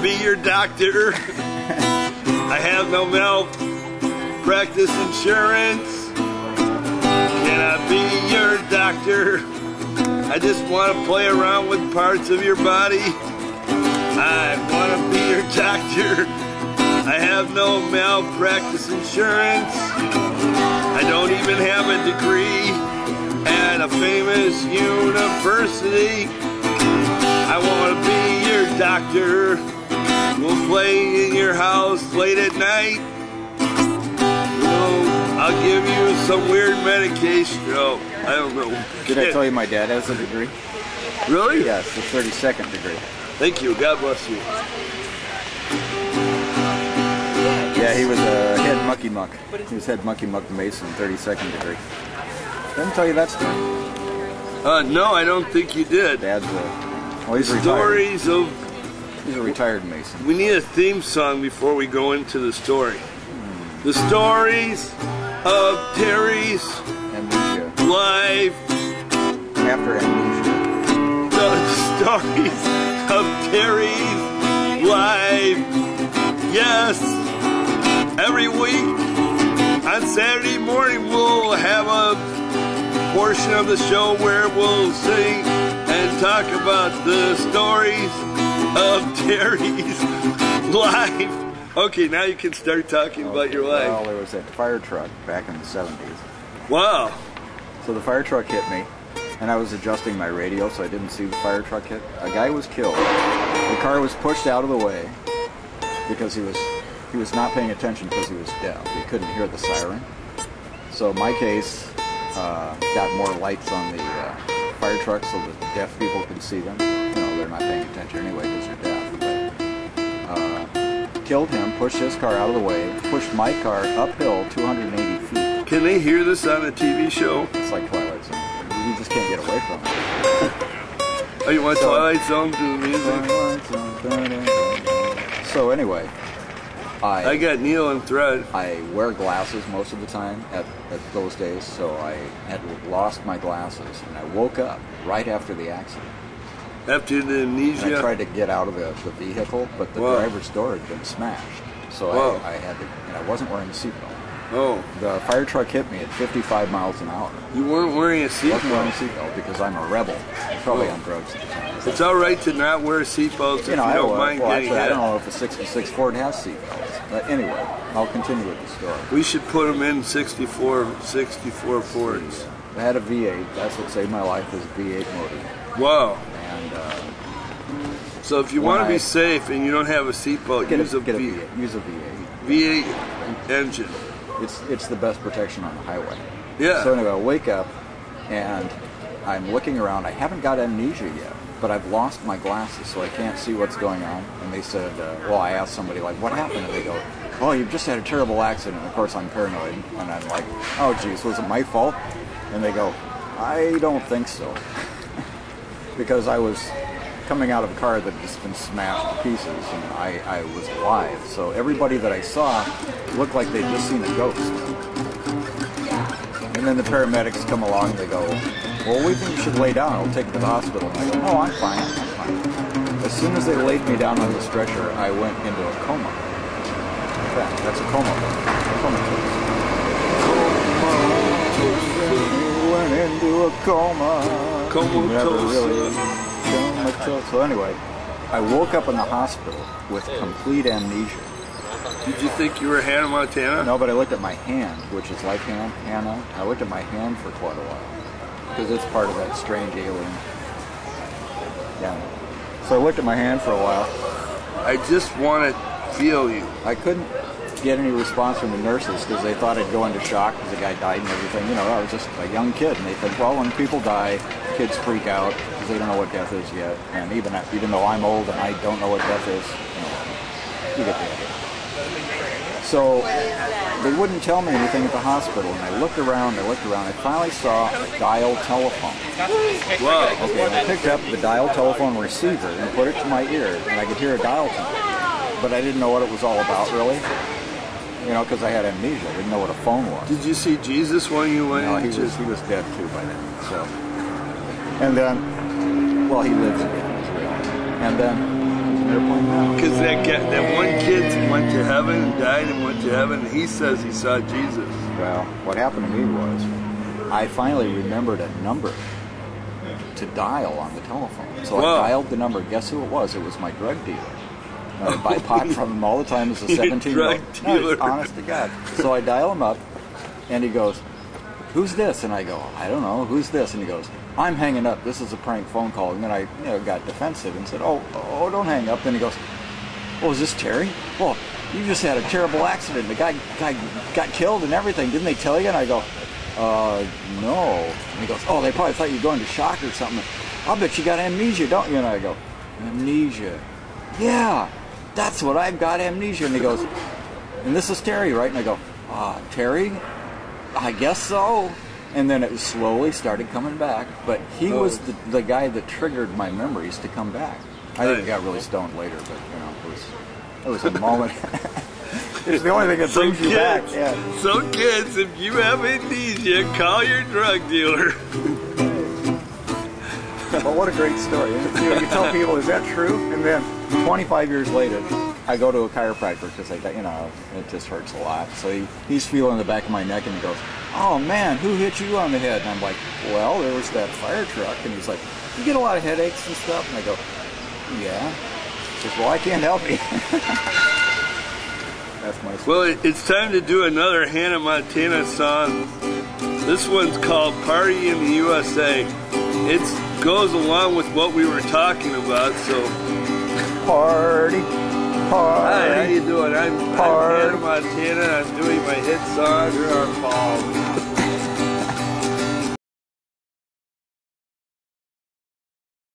be your doctor. I have no malpractice insurance. Can I be your doctor? I just want to play around with parts of your body. I want to be your doctor. I have no malpractice insurance. I don't even have a degree at a famous university. I want to be your doctor. We'll play in your house late at night. I'll give you some weird medication. Oh, I don't know. Did I tell you my dad has a degree? Really? Yes, the 32nd degree. Thank you. God bless you. Yeah, he was a head mucky muck. He was head mucky muck mason, 32nd degree. Didn't tell you that story? No, I don't think you did. Dad's well, he's Stories retired. of... He's a retired mason. We need a theme song before we go into the story. The stories of Terry's amnesia. Life. After amnesia. The stories of Terry's life. Yes. Every week on Saturday morning we'll have a portion of the show where we'll sing and talk about the stories of Terry's life. Okay, now you can start talking about your life. Well, there was that fire truck back in the 70s. Wow. So the fire truck hit me, and I was adjusting my radio so I didn't see the fire truck hit. A guy was killed. The car was pushed out of the way because he was not paying attention because he was deaf. He couldn't hear the siren. So my case got more lights on the fire truck so that the deaf people could see them. You know, they're not paying attention anyway because they're deaf. But, killed him, pushed his car out of the way, pushed my car uphill 280 feet. Can they hear this on a TV show? It's like Twilight Zone. You just can't get away from it. Oh, you want Twilight Zone to the music? So anyway, I got Neil and Thread. I wear glasses most of the time at those days, so I had lost my glasses, and I woke up right after the accident. After the amnesia? And I tried to get out of the vehicle, but the driver's door had been smashed. So I had to, and I wasn't wearing a seatbelt. Oh. The fire truck hit me at 55 miles an hour. You weren't wearing a seatbelt? I wasn't wearing a seatbelt because I'm a rebel. Probably on drugs at the time. It's all right to not wear seatbelts if you don't mind getting hit. I don't know if a 66 Ford has seatbelts. But anyway, I'll continue with the story. We should put them in 64 Fords. I had a V8. That's what saved my life, was a V8 motor. Wow. And so if you want to be safe and you don't have a seatbelt, use a V8. Use a V8. V8 engine. It's the best protection on the highway. Yeah. So anyway, I wake up and I'm looking around. I haven't got amnesia yet, but I've lost my glasses, so I can't see what's going on. And they said, well, I asked somebody, like, what happened? And they go, oh, you've just had a terrible accident. Of course, I'm paranoid. And I'm like, oh, geez, was it my fault? And they go, I don't think so. Because I was coming out of a car that had just been smashed to pieces, and I was alive. So everybody that I saw looked like they'd just seen a ghost. And then the paramedics come along, they go, well, we think you should lay down, I'll take you to the hospital. And I go, no, I'm fine, I'm fine. As soon as they laid me down on the stretcher, I went into a coma. In fact, that's a coma. Went into a coma. Comatose. So anyway, I woke up in the hospital with complete amnesia. Did you think you were Hannah Montana? No, but I looked at my hand, which is like Hannah. I looked at my hand for quite a while because it's part of that strange alien. Yeah. So I looked at my hand for a while. I just want to feel you. I couldn't get any response from the nurses because they thought I'd go into shock because the guy died and everything. You know, I was just a young kid, and they said, well, when people die, kids freak out because they don't know what death is yet. And even though I'm old and I don't know what death is, you get the idea. So they wouldn't tell me anything at the hospital, and I looked around. I finally saw a dial telephone. Wow. Okay, and I picked up the dial telephone receiver and put it to my ear, and I could hear a dial tone. But I didn't know what it was all about, really. You know, because I had amnesia. I didn't know what a phone was. Did you see Jesus when you went? No, he was dead too by then. So, and then, well, he lives again in Israel. And then airplane now. Because that one kid went to heaven and died and went to heaven, and he says he saw Jesus. Well, what happened to me was I finally remembered a number to dial on the telephone. So Whoa. I dialed the number. Guess who it was? It was my drug dealer. I buy pot from him all the time as a 17-year-old. Drug No, dealer. honest to God. So I dial him up, and he goes, "Who's this?" And I go, "I don't know. Who's this?" And he goes, "I'm hanging up. This is a prank phone call." And then I got defensive and said, "Oh, don't hang up." Then he goes, "Oh, is this Terry? Well, you just had a terrible accident. The guy got killed and everything. Didn't they tell you?" And I go, no. And he goes, "Oh, they probably thought you were going to shock or something. I'll bet you got amnesia, don't you?" And I go, "Amnesia? Yeah, that's what I've got, amnesia." And he goes, "And this is Terry, right?" And I go, "Terry? I guess so." And then it slowly started coming back. But he was the guy that triggered my memories to come back. I think I got really stoned later, but it was a moment. It's the only thing that brings you back. Yeah. So kids, if you have amnesia, call your drug dealer. But what a great story. You tell people, is that true? And then 25 years later, I go to a chiropractor because it just hurts a lot. So he's feeling the back of my neck and he goes, "Oh man, who hit you on the head?" And I'm like, "Well, there was that fire truck." And he's like, "You get a lot of headaches and stuff?" And I go, "Yeah." He says, "Well, I can't help you." That's my story. Well, it's time to do another Hannah Montana song. This one's called "Party in the USA." It goes along with what we were talking about, so. Party. Hi, how you doing? I'm Hannah Montana. I'm doing my hit song. You're Art Paul.